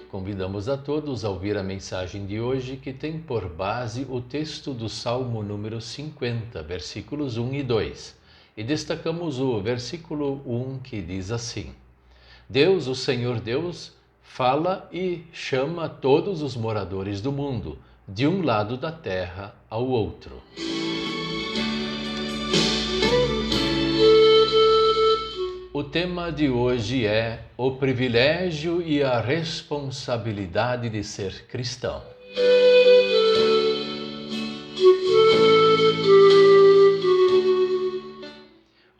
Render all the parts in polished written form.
Convidamos a todos a ouvir a mensagem de hoje, que tem por base o texto do Salmo número 50, versículos 1 e 2. E destacamos o versículo 1, que diz assim: Deus, o Senhor Deus, fala e chama todos os moradores do mundo, de um lado da terra ao outro. O tema de hoje é o privilégio e a responsabilidade de ser cristão.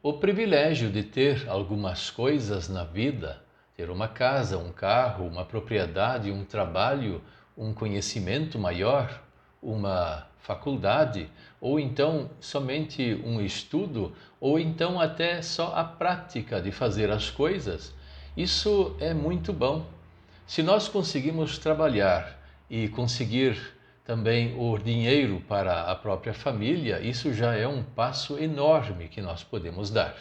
O privilégio de ter algumas coisas na vida, ter uma casa, um carro, uma propriedade, um trabalho, um conhecimento maior, uma faculdade, ou então somente um estudo, ou então até só a prática de fazer as coisas, isso é muito bom. Se nós conseguimos trabalhar e conseguir também o dinheiro para a própria família, isso já é um passo enorme que nós podemos dar.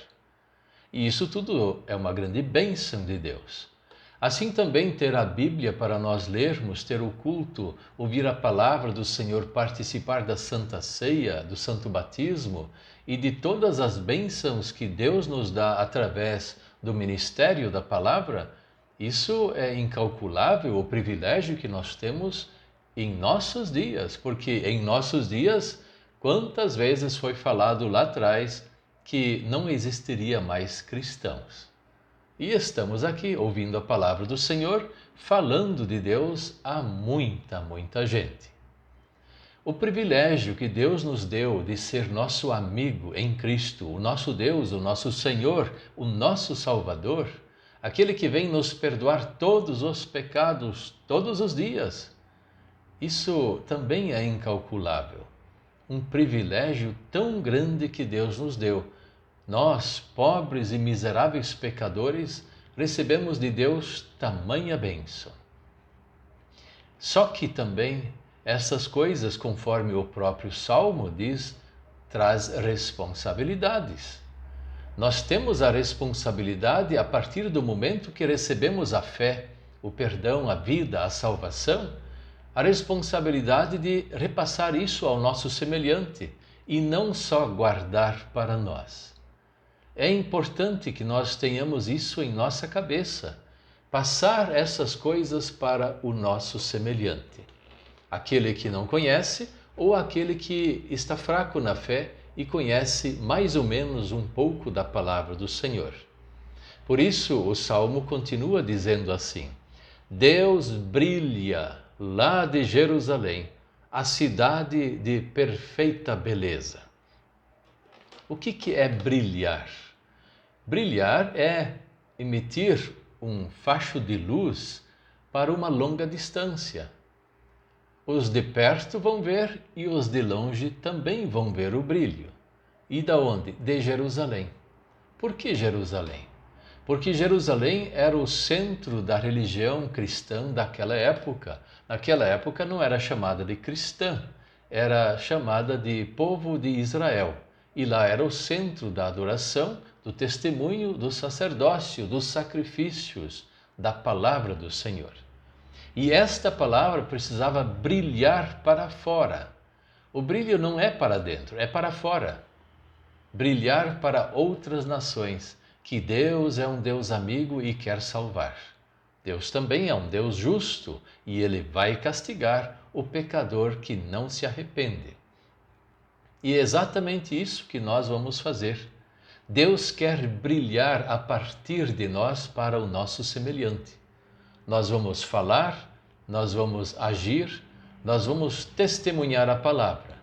E isso tudo é uma grande bênção de Deus. Assim também ter a Bíblia para nós lermos, ter o culto, ouvir a palavra do Senhor, participar da Santa Ceia, do Santo Batismo e de todas as bênçãos que Deus nos dá através do ministério da palavra, isso é incalculável, o privilégio que nós temos em nossos dias, porque em nossos dias, quantas vezes foi falado lá atrás que não existiria mais cristãos. E estamos aqui ouvindo a palavra do Senhor, falando de Deus a muita gente. O privilégio que Deus nos deu de ser nosso amigo em Cristo, o nosso Deus, o nosso Senhor, o nosso Salvador, aquele que vem nos perdoar todos os pecados todos os dias, isso também é incalculável. Um privilégio tão grande que Deus nos deu. Nós, pobres e miseráveis pecadores, recebemos de Deus tamanha bênção. Só que também essas coisas, conforme o próprio Salmo diz, traz responsabilidades. Nós temos a responsabilidade a partir do momento que recebemos a fé, o perdão, a vida, a salvação, a responsabilidade de repassar isso ao nosso semelhante e não só guardar para nós. É importante que nós tenhamos isso em nossa cabeça, passar essas coisas para o nosso semelhante, aquele que não conhece ou aquele que está fraco na fé e conhece mais ou menos um pouco da palavra do Senhor. Por isso o Salmo continua dizendo assim: Deus brilha lá de Jerusalém, a cidade de perfeita beleza. O que é brilhar? Brilhar é emitir um facho de luz para uma longa distância. Os de perto vão ver e os de longe também vão ver o brilho. E da onde? De Jerusalém. Por que Jerusalém? Porque Jerusalém era o centro da religião cristã daquela época. Naquela época não era chamada de cristã, era chamada de povo de Israel. E lá era o centro da adoração, do testemunho, do sacerdócio, dos sacrifícios, da palavra do Senhor. E esta palavra precisava brilhar para fora. O brilho não é para dentro, é para fora. Brilhar para outras nações, que Deus é um Deus amigo e quer salvar. Deus também é um Deus justo e Ele vai castigar o pecador que não se arrepende. E é exatamente isso que nós vamos fazer. Deus quer brilhar a partir de nós para o nosso semelhante. Nós vamos falar, nós vamos agir, nós vamos testemunhar a palavra.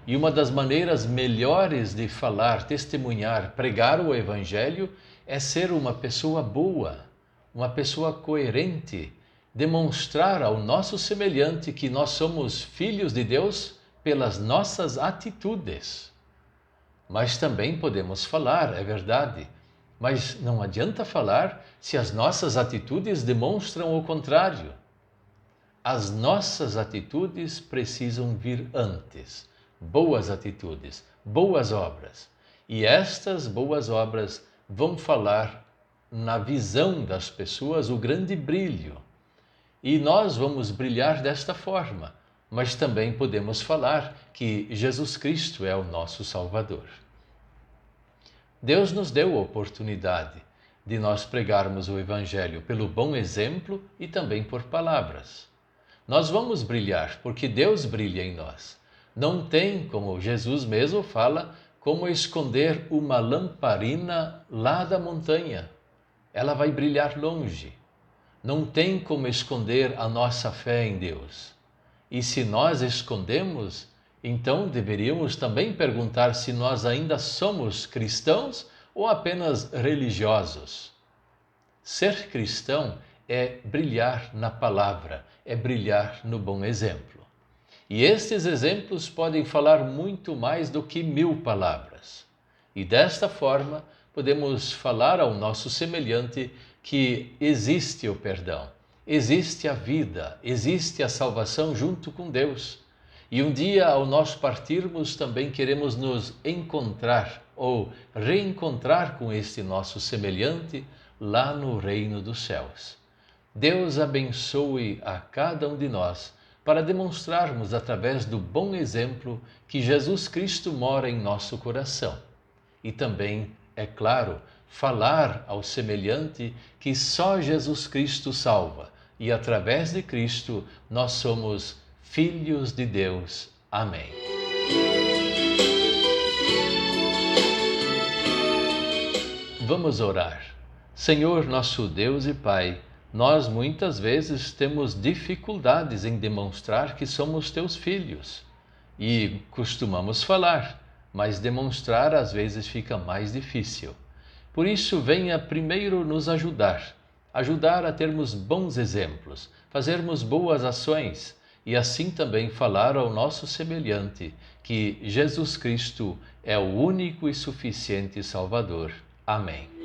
E uma das maneiras melhores de falar, testemunhar, pregar o Evangelho é ser uma pessoa boa, uma pessoa coerente, demonstrar ao nosso semelhante que nós somos filhos de Deus pelas nossas atitudes. Mas também podemos falar, é verdade, mas não adianta falar se as nossas atitudes demonstram o contrário. As nossas atitudes precisam vir antes. Boas atitudes, boas obras. E estas boas obras vão falar na visão das pessoas o grande brilho. E nós vamos brilhar desta forma, mas também podemos falar que Jesus Cristo é o nosso Salvador. Deus nos deu a oportunidade de nós pregarmos o Evangelho pelo bom exemplo e também por palavras. Nós vamos brilhar porque Deus brilha em nós. Não tem, como Jesus mesmo fala, como esconder uma lamparina lá da montanha. Ela vai brilhar longe. Não tem como esconder a nossa fé em Deus. E se nós escondemos, então deveríamos também perguntar se nós ainda somos cristãos ou apenas religiosos. Ser cristão é brilhar na palavra, é brilhar no bom exemplo. E estes exemplos podem falar muito mais do que 1000 palavras. E desta forma, podemos falar ao nosso semelhante que existe o perdão, existe a vida, existe a salvação junto com Deus. E um dia, ao nós partirmos, também queremos nos encontrar ou reencontrar com este nosso semelhante lá no reino dos céus. Deus abençoe a cada um de nós para demonstrarmos através do bom exemplo que Jesus Cristo mora em nosso coração. E também, é claro, falar ao semelhante que só Jesus Cristo salva e através de Cristo nós somos filhos de Deus. Amém. Vamos orar. Senhor, nosso Deus e Pai, nós muitas vezes temos dificuldades em demonstrar que somos teus filhos e costumamos falar, mas demonstrar às vezes fica mais difícil. Por isso, venha primeiro nos ajudar a termos bons exemplos, fazermos boas ações e assim também falar ao nosso semelhante que Jesus Cristo é o único e suficiente Salvador. Amém.